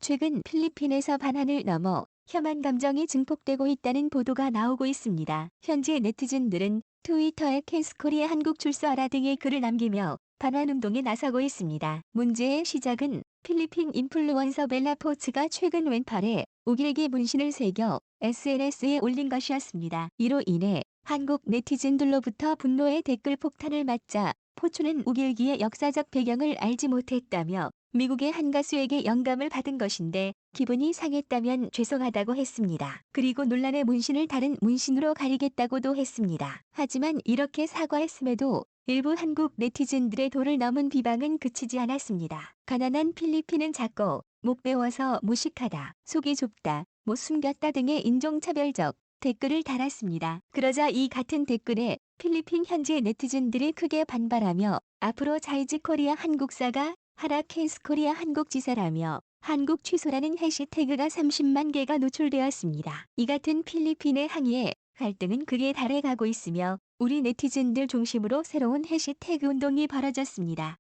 최근 필리핀에서 반환을 넘어 혐한 감정이 증폭되고 있다는 보도가 나오고 있습니다. 현지 네티즌들은 트위터에 캔스코리아 한국 출소하라 등의 글을 남기며 반환운동에 나서고 있습니다. 문제의 시작은 필리핀 인플루언서 벨라 포츠가 최근 왼팔에 우길기 문신을 새겨 SNS에 올린 것이었습니다. 이로 인해 한국 네티즌들로부터 분노의 댓글 폭탄을 맞자 포츠는 우길기의 역사적 배경을 알지 못했다며 미국의 한 가수에게 영감을 받은 것인데 기분이 상했다면 죄송하다고 했습니다. 그리고 논란의 문신을 다른 문신으로 가리겠다고도 했습니다. 하지만 이렇게 사과했음에도 일부 한국 네티즌들의 도를 넘은 비방은 그치지 않았습니다. 가난한 필리핀은 작고 목 베어서 무식하다, 속이 좁다, 못 숨겼다 등의 인종차별적 댓글을 달았습니다. 그러자 이 같은 댓글에 필리핀 현지 네티즌들이 크게 반발하며 앞으로 자이즈 코리아 한국사가 하라 캔스코리아 한국지사라며 한국 취소라는 해시태그가 30만 개가 노출되었습니다. 이 같은 필리핀의 항의에 갈등은 극에 달해 가고 있으며 우리 네티즌들 중심으로 새로운 해시태그 운동이 벌어졌습니다.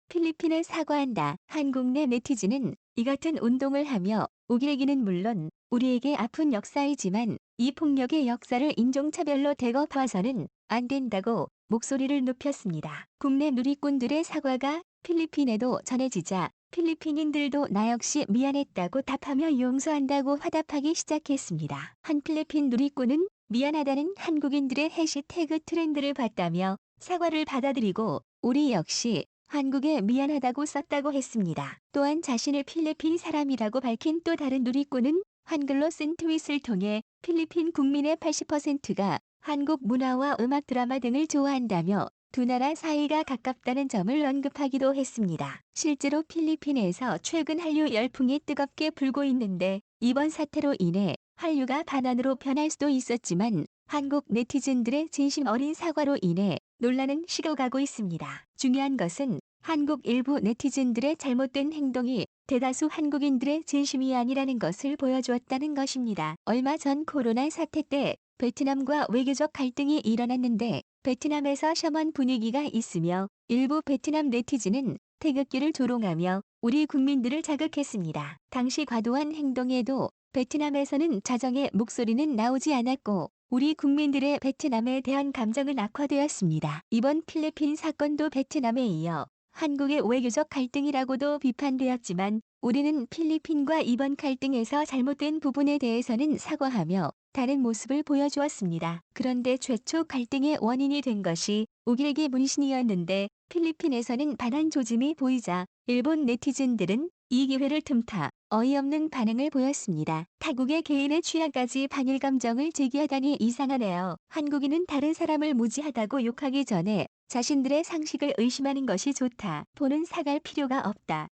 필리핀에 사과한다. 한국 내 네티즌은 이 같은 운동을 하며 우길기는 물론 우리에게 아픈 역사이지만 이 폭력의 역사를 인종차별로 대거 봐서는 안 된다고 목소리를 높였습니다. 국내 누리꾼들의 사과가 필리핀에도 전해지자 필리핀인들도 나 역시 미안했다고 답하며 용서한다고 화답하기 시작했습니다. 한 필리핀 누리꾼은 미안하다는 한국인들의 해시태그 트렌드를 봤다며 사과를 받아들이고 우리 역시 한국에 미안하다고 썼다고 했습니다. 또한 자신을 필리핀 사람이라고 밝힌 또 다른 누리꾼은 한글로 쓴 트윗을 통해 필리핀 국민의 80%가 한국 문화와 음악 드라마 등을 좋아한다며 두 나라 사이가 가깝다는 점을 언급하기도 했습니다. 실제로 필리핀에서 최근 한류 열풍이 뜨겁게 불고 있는데 이번 사태로 인해 한류가 반환으로 변할 수도 있었지만 한국 네티즌들의 진심 어린 사과로 인해 논란은 식어가고 있습니다. 중요한 것은 한국 일부 네티즌들의 잘못된 행동이 대다수 한국인들의 진심이 아니라는 것을 보여주었다는 것입니다. 얼마 전 코로나 사태 때 베트남과 외교적 갈등이 일어났는데 베트남에서 셔먼 분위기가 있으며 일부 베트남 네티즌은 태극기를 조롱하며 우리 국민들을 자극했습니다. 당시 과도한 행동에도 베트남에서는 자정의 목소리는 나오지 않았고 우리 국민들의 베트남에 대한 감정은 악화되었습니다. 이번 필리핀 사건도 베트남에 이어 한국의 외교적 갈등이라고도 비판되었지만 우리는 필리핀과 이번 갈등에서 잘못된 부분에 대해서는 사과하며 다른 모습을 보여주었습니다. 그런데 최초 갈등의 원인이 된 것이 우길기 문신이었는데 필리핀에서는 반한 조짐이 보이자 일본 네티즌들은 이 기회를 틈타 어이없는 반응을 보였습니다. 타국의 개인의 취향까지 반일 감정을 제기하다니 이상하네요. 한국인은 다른 사람을 무지하다고 욕하기 전에 자신들의 상식을 의심하는 것이 좋다. 보는 사갈 필요가 없다.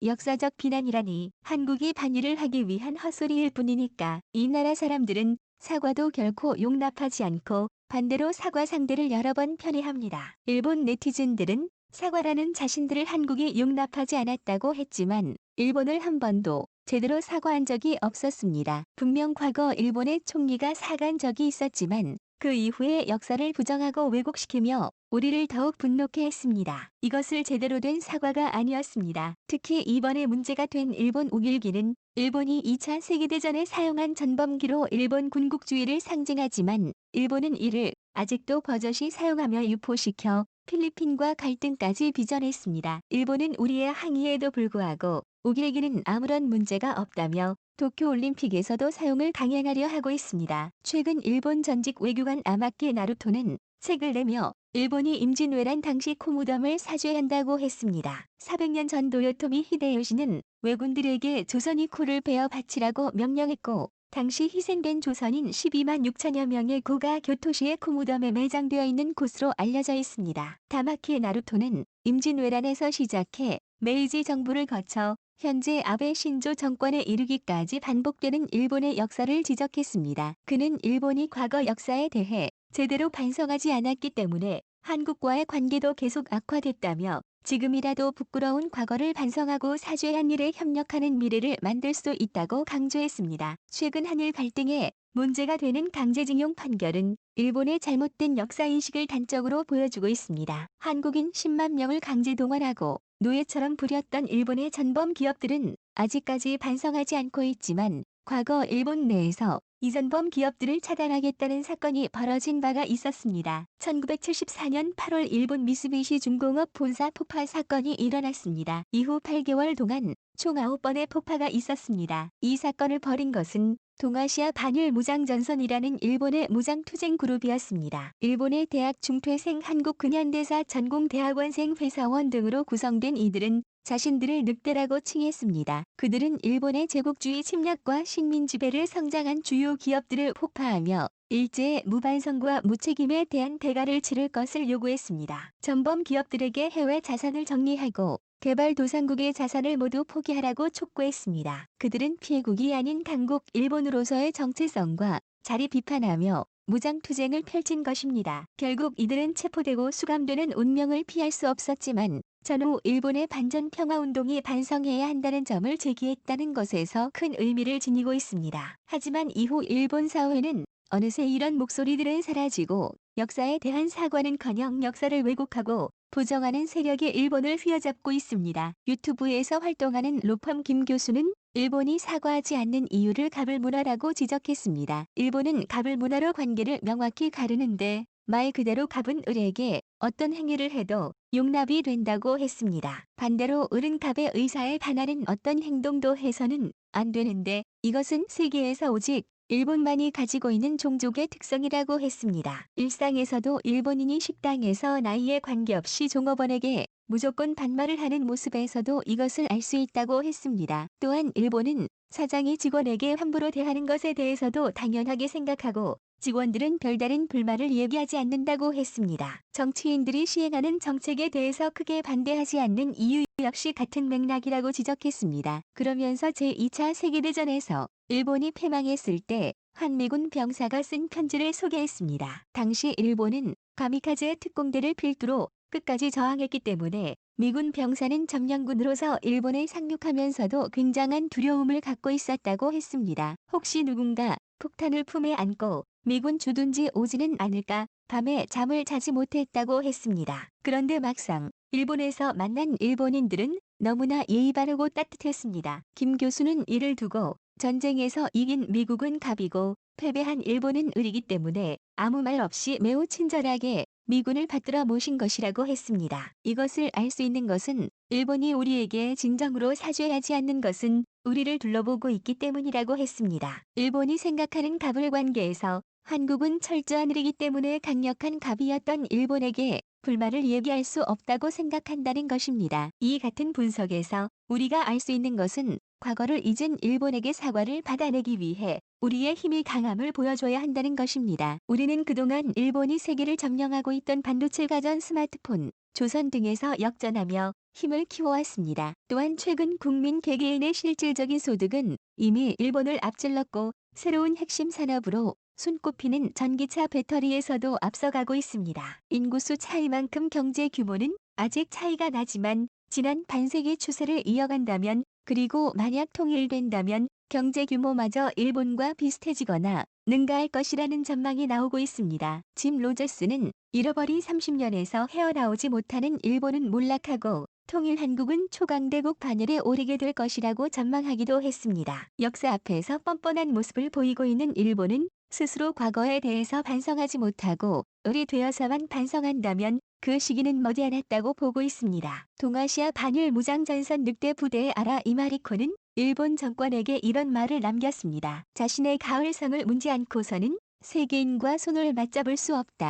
역사적 비난이라니 한국이 반일을 하기 위한 헛소리일 뿐이니까 이 나라 사람들은 사과도 결코 용납하지 않고 반대로 사과 상대를 여러 번 편애합니다. 일본 네티즌들은 사과라는 자신들을 한국이 용납하지 않았다고 했지만 일본을 한 번도 제대로 사과한 적이 없었습니다. 분명 과거 일본의 총리가 사과한 적이 있었지만 그 이후에 역사를 부정하고 왜곡시키며 우리를 더욱 분노케 했습니다. 이것을 제대로 된 사과가 아니었습니다. 특히 이번에 문제가 된 일본 우길기는 일본이 2차 세계대전에 사용한 전범기로 일본 군국주의를 상징하지만 일본은 이를 아직도 버젓이 사용하며 유포시켜 필리핀과 갈등까지 빚어냈습니다. 일본은 우리의 항의에도 불구하고 우길기는 아무런 문제가 없다며 도쿄올림픽에서도 사용을 강행하려 하고 있습니다. 최근 일본 전직 외교관 아마키 나루토는 책을 내며 일본이 임진왜란 당시 코무덤을 사죄한다고 했습니다. 400년 전 도요토미 히데요시는 왜군들에게 조선이 코를 베어 바치라고 명령했고 당시 희생된 조선인 12만 6천여 명의 고가 교토시의 코무덤에 매장되어 있는 곳으로 알려져 있습니다. 다마키 나루토는 임진왜란에서 시작해 메이지 정부를 거쳐 현재 아베 신조 정권에 이르기까지 반복되는 일본의 역사를 지적했습니다. 그는 일본이 과거 역사에 대해 제대로 반성하지 않았기 때문에 한국과의 관계도 계속 악화됐다며 지금이라도 부끄러운 과거를 반성하고 사죄한 일에 협력하는 미래를 만들 수 있다고 강조했습니다. 최근 한일 갈등에 문제가 되는 강제징용 판결은 일본의 잘못된 역사인식을 단적으로 보여주고 있습니다. 한국인 10만 명을 강제 동원하고 노예처럼 부렸던 일본의 전범 기업들은 아직까지 반성하지 않고 있지만 과거 일본 내에서 이 전범 기업들을 차단하겠다는 사건이 벌어진 바가 있었습니다. 1974년 8월 일본 미쓰비시 중공업 본사 폭파 사건이 일어났습니다. 이후 8개월 동안 총 9번의 폭파가 있었습니다. 이 사건을 벌인 것은 동아시아 반일 무장전선이라는 일본의 무장투쟁 그룹이었습니다. 일본의 대학 중퇴생 한국 근현대사 전공대학원생 회사원 등으로 구성된 이들은 자신들을 늑대라고 칭했습니다. 그들은 일본의 제국주의 침략과 식민지배를 성장한 주요 기업들을 폭파하며 일제의 무반성과 무책임에 대한 대가를 치를 것을 요구했습니다. 전범 기업들에게 해외 자산을 정리하고 개발도상국의 자산을 모두 포기하라고 촉구했습니다. 그들은 피해국이 아닌 강국 일본으로서의 정체성과 자리 비판하며 무장투쟁을 펼친 것입니다. 결국 이들은 체포되고 수감되는 운명을 피할 수 없었지만 전후 일본의 반전평화운동이 반성해야 한다는 점을 제기했다는 것에서 큰 의미를 지니고 있습니다. 하지만 이후 일본 사회는 어느새 이런 목소리들은 사라지고 역사에 대한 사과는커녕 역사를 왜곡하고 부정하는 세력이 일본을 휘어잡고 있습니다. 유튜브에서 활동하는 로펌 김 교수는 일본이 사과하지 않는 이유를 갑을문화라고 지적했습니다. 일본은 갑을문화로 관계를 명확히 가르는데 말 그대로 갑은 을에게 어떤 행위를 해도 용납이 된다고 했습니다. 반대로 을은 갑의 의사에 반하는 어떤 행동도 해서는 안 되는데 이것은 세계에서 오직 일본만이 가지고 있는 종족의 특성이라고 했습니다. 일상에서도 일본인이 식당에서 나이에 관계없이 종업원에게 무조건 반말을 하는 모습에서도 이것을 알 수 있다고 했습니다. 또한 일본은 사장이 직원에게 함부로 대하는 것에 대해서도 당연하게 생각하고 직원들은 별다른 불만을 얘기하지 않는다고 했습니다. 정치인들이 시행하는 정책에 대해서 크게 반대하지 않는 이유 역시 같은 맥락이라고 지적했습니다. 그러면서 제2차 세계대전에서 일본이 패망했을 때 한미군 병사가 쓴 편지를 소개했습니다. 당시 일본은 가미카제 특공대를 필두로 끝까지 저항했기 때문에 미군 병사는 점령군으로서 일본을 상륙하면서도 굉장한 두려움을 갖고 있었다고 했습니다. 혹시 누군가 폭탄을 품에 안고 미군 주둔지 오지는 않을까 밤에 잠을 자지 못했다고 했습니다. 그런데 막상 일본에서 만난 일본인들은 너무나 예의 바르고 따뜻했습니다. 김 교수는 이를 두고 전쟁에서 이긴 미국은 갑이고 패배한 일본은 을이기 때문에 아무 말 없이 매우 친절하게 미군을 받들어 모신 것이라고 했습니다. 이것을 알 수 있는 것은 일본이 우리에게 진정으로 사죄하지 않는 것은 우리를 둘러보고 있기 때문이라고 했습니다. 일본이 생각하는 갑을 관계에서 한국은 철저한 을이기 때문에 강력한 갑이었던 일본에게 불만을 얘기할 수 없다고 생각한다는 것입니다. 이 같은 분석에서 우리가 알 수 있는 것은 과거를 잊은 일본에게 사과를 받아내기 위해 우리의 힘이 강함을 보여줘야 한다는 것입니다. 우리는 그동안 일본이 세계를 점령하고 있던 반도체 가전 스마트폰, 조선 등에서 역전하며 힘을 키워왔습니다. 또한 최근 국민 개개인의 실질적인 소득은 이미 일본을 앞질렀고 새로운 핵심 산업으로 손꼽히는 전기차 배터리에서도 앞서가고 있습니다. 인구수 차이만큼 경제 규모는 아직 차이가 나지만 지난 반세기 추세를 이어간다면 그리고 만약 통일된다면 경제 규모마저 일본과 비슷해지거나 능가할 것이라는 전망이 나오고 있습니다. 짐 로저스는 잃어버린 30년에서 헤어나오지 못하는 일본은 몰락하고 통일 한국은 초강대국 반열에 오르게 될 것이라고 전망하기도 했습니다. 역사 앞에서 뻔뻔한 모습을 보이고 있는 일본은 스스로 과거에 대해서 반성하지 못하고 을이 되어서만 반성한다면 그 시기는 머지않았다고 보고 있습니다. 동아시아 반일 무장전선 늑대 부대의 아라 이마리코는 일본 정권에게 이런 말을 남겼습니다. 자신의 가을성을 문지 않고서는 세계인과 손을 맞잡을 수 없다.